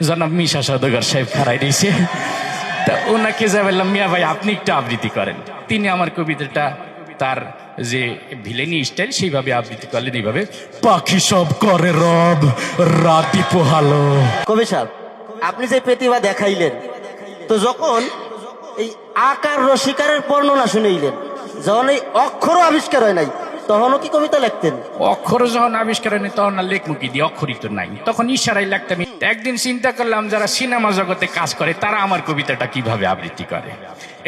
জনাব মিশা সওদাগর সাহেব খাড়াই দিয়েছে। তা ওনাকে যা বললাম, মিয়া ভাই আপনি একটু আবৃত্তি করেন। তিনি আমার কবিতাটা তার যে ভিলেনি স্টাইল সেইভাবে আবৃত্তি করলেন এইভাবে, পাখি সব করে রব রাতি পোহালো। কবি সাহেব, আপনি যে প্রতিভা দেখাইলেন, তো যখন এই আকার রসিকারের বর্ণনা শুনেইলেন, যখন এই অক্ষরও আবিষ্কার হয় নাই, তখনও কি কবিতা লিখতেন? অক্ষর যখন আবিষ্কার হয়নি তখন আর লেখমুখী দিয়ে, অক্ষরই তো নাই, তখন ইশারাই লাগতাম। একদিন চিন্তা করলাম যারা সিনেমা জগতে কাজ করে তারা আমার কবিতাটা কিভাবে আবৃত্তি করে।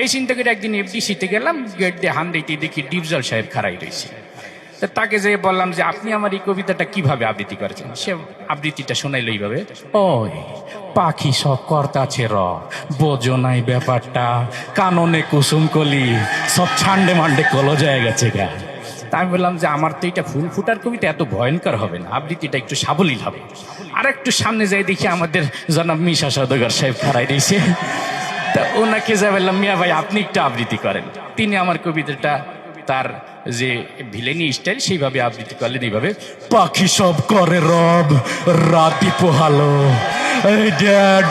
এই চিন্তা করে একদিন এফডিসিতে গেলাম, গেট দিয়ে হান দিতে দেখি ডিপজল সাহেব খাড়াই রয়েছে। তা তাকে যেয়ে বললাম যে আপনি আমার এই কবিতাটা কিভাবে আবৃত্তি করেছেন। সে আবৃত্তিটা শোনাইল এইভাবে, ওই পাখি সব কর্তাছে র, বোঝো নাই ব্যাপারটা, কাননে কুসুম কলি সব ছান্ডে মান্ডে কলো যায় গেছে গা। তা আমি বললাম যে আমার তো এটা ফুল ফুটার কবিতা এত ভয়ঙ্কর হবে না, আবৃত্তিটা একটু সাবলীল হবে। আর একটু সামনে যাই দেখি আমাদের জনাব মিশা সওদাগর সাহেব খাড়াই দিয়েছে। তা ওনাকে যা বললাম, মিয়া ভাই আপনি একটু আবৃত্তি করেন। তিনি আমার কবিতাটা তার যে ভিলেনি স্টাইল সেইভাবে আবৃত্তি করলেন এইভাবে, পাখি সব করে রব রাতি পোহালো, এই ড্যাড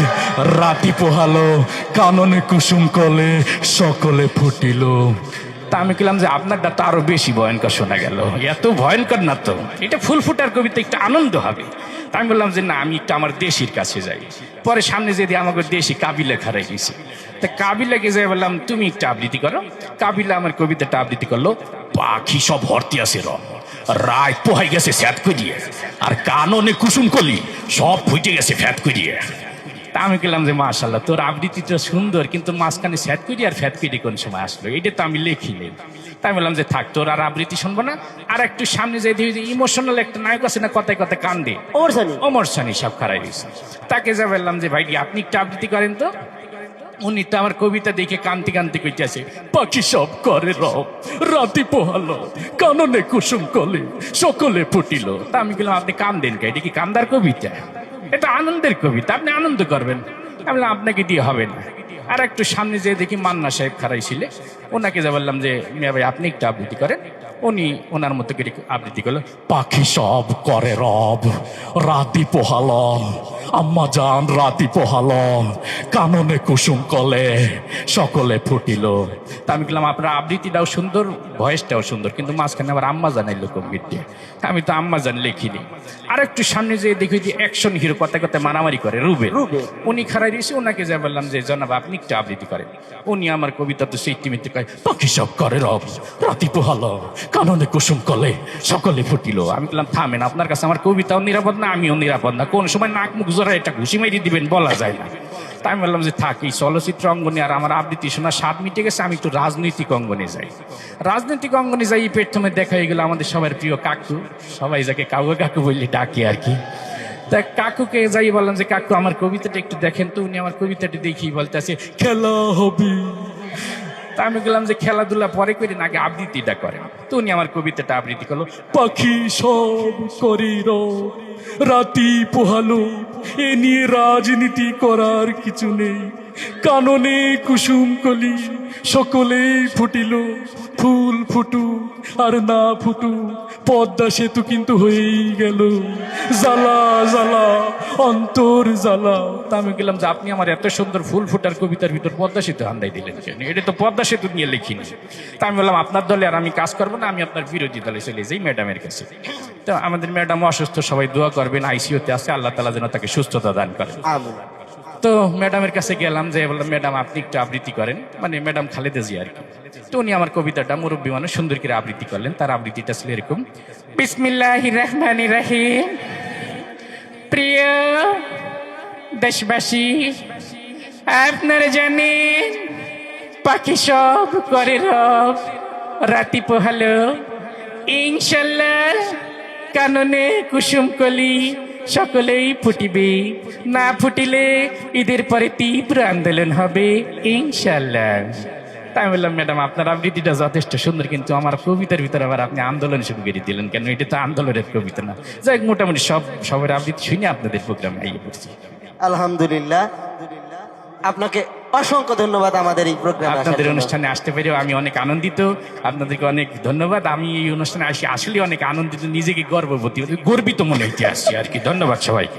রাতি পোহালো, কাননে কুসুম কলে সকলে ফুটিল। তা আমি বললাম যে আপনারটা তো আরো বেশি ভয়ঙ্কর শোনা গেল, এত ভয়ঙ্কর না তো, এটা ফুল ফুটার কবিতা, একটু আনন্দ হবে। তা আমি বললাম যে না, আমি একটু আমার দেশির কাছে যাই। পরে সামনে যদি আমাকে দেশি কাবিলা খারাই গেছি, তা কাবিলাকে যাই বললাম তুমি একটু আবৃত্তি করো। কাবিলা আমার কবিতাটা আবৃত্তি করলো, পাখি সব ভর্তি আছে র, রায় পোহাই গেছে স্যাত করিয়ে, আর কাননে কুসুম কলি সব ফুটে গেছে ফ্যাত করিয়ে। তা আমি বললাম যে মাশাআল্লাহ তোর আবৃত্তিটা সুন্দর, কিন্তু মাঝখানে স্যাত করি আর ফ্যাত করি কোন সময় আসলো, এটা তো আমি লিখিনি। তাই বললাম যে থাক, তোর আর আবৃত্তি শুনবো না। আর একটু সামনে যাই দেখি যে ইমোশনাল একটা নায়ক আছে না, কথায় কথায় কান্দে, ওমর সানি সব খারাই দিয়েছে। তাকে যা বললাম যে ভাই আপনি একটু আবৃত্তি করেন তো। উনি তো আমার কবিতা দেখে কান্তি কান্তি কইতেছে, পাখি সব করে রব রাতি পোহালো, কাননে কুসুম কলে সকলে ফুটিল। তা আমি বললাম আপনি কান্দেন কে, এটা কি কান্দার কবিতা? এটা আনন্দের কবিতা, আপনি আনন্দ করবেন। আমি বললাম আপনাকে দিয়ে হবে না। আর একটু সামনে যেয়ে দেখি মান্না সাহেব খাড়াই ছিলে, ওনাকে যা বললাম যে মিয়া ভাই আপনি একটু আবৃত্তি করেন। উনি ওনার মতো করে আবৃত্তি করলো, পাখি সব করে রব রাতি পোহালো, আম্মা জান রাতি পোহালো, কাননে কুসুম কলে সকলে ফুটিল। তা আমি বললাম আপনার আবৃত্তিটাও সুন্দর, ভয়েসটাও সুন্দর, কিন্তু মাঝখানে আবার আম্মা জানাই লোকগীত দিয়ে, আমি তো আম্মা জান লিখিনি। আর একটু সামনে যেয়ে দেখি যে অ্যাকশন হিরো কথা কথা মারামারি করে রুবে, উনি খাড়াই দিয়েছে। ওনাকে যা বললাম যে জনাব আপনি একটু আবৃত্তি করেন। উনি আমার কবিতা তো সেই টিমিতে কয়, পাখি সব করে রব রাতি পোহালো, কাননে কুসুম কলে সকলে ফুটিল। আমি বললাম থামেন, আপনার কাছে আমার কবিতাও নিরাপদ না, আমিও নিরাপদ না, কোন সময় নাক মুখ জোড়া এটা ঘুষি মারি দিবেন বলা যায় না। তাই আমি বললাম যে থাক, এই চলচ্চিত্র অঙ্গনে আর আমার আবৃত্তি শোনার স্বাদ মিটে গেছে, আমি একটু রাজনৈতিক অঙ্গনে যাই। রাজনৈতিক অঙ্গনে যাই প্রথমে দেখা হয়ে গেল আমাদের সবার প্রিয় কাকু, সবাই যাকে কাকু কাকু বললে ডাকি আর কি। তা কাকুকে যাই বললাম যে কাকু আমার কবিতাটা একটু দেখেন তো। উনি আমার কবিতাটি দেখি বলতে আছে খেলা হবে। তা আমি বললাম যে খেলাধুলা পরে করি না, আগে আবৃত্তিটা করেন। তো উনি আমার কবিতাটা আবৃত্তি করলো, পাখি সব করির রাতি পোহালো, এ নিয়ে রাজনীতি করার কিছু নেই, কাননে কুসুম কলি সকলেই ফুটিল, ফুল ফুটু আর না ফুটু পদ্মা সেতু কিন্তু হয়েই গেল, জ্বালা জ্বালা অন্তর জ্বালা। তা আমি গেলাম যে আপনি আমার এত সুন্দর ফুল ফুটার কবিতার ভিতর পদ্মা সেতু হান্দাই দিলেন কেন? এটা তো পদ্মা সেতু নিয়ে লিখিনি। তা আমি বললাম আপনার দলে আর আমি কাজ করবো না, আমি আপনার বিরোধী দলে চলে যাই ম্যাডামের কাছে। তো আমাদের ম্যাডাম অসুস্থ, সবাই দোয়া করবেন, আইসিইউতে আছে, আল্লাহ তাআলা যেন তাকে সুস্থতা দান করেন। তো ম্যাডামের কাছে গেলাম, যে বললাম ম্যাডাম আপনি একটু আবৃত্তি করেন, মানে ম্যাডাম খালেদা জিয়া আর কি। তো উনি আমার কবিতাটা মুরব্বী মানুষ সুন্দর করে আবৃত্তি করলেন। তার আবৃত্তিটা ছিল এরকম, বিসমিল্লাহির রহমানির রহিম। প্রিয় দেশবাসী, আপনারা জানেন পাখি সব করে রব রাতি পোহালো, ইনশাল্লাহ কাননে কুসুম কলি সকলেই ফুটিবে, না ফুটিলে ঈদের পরে তীব্র আন্দোলন হবে ইনশাল্লাহ। তাই বললাম ম্যাডাম আপনার আবৃত্তিটা যথেষ্ট সুন্দর, কিন্তু আমার কবিতার ভিতরে আবার আপনি আন্দোলন শুরু করে দিলেন কেন? এটা তো আন্দোলনের কবিতা না। যাই হোক, মোটামুটি সবার আবৃত্তি শুনে আপনাদের প্রোগ্রামে আইয়ে পড়ছি। আলহামদুলিল্লাহ, আপনাকে অসংখ্য ধন্যবাদ আমাদের এই প্রোগ্রামে, আপনাদের অনুষ্ঠানে আসতে পেরেও আমি অনেক আনন্দিত। আপনাদেরকে অনেক ধন্যবাদ। আমি এই অনুষ্ঠানে আসি আসলে অনেক আনন্দিত, নিজেকে গর্বিত মনে হইতে আসছি আর কি। ধন্যবাদ সবাইকে।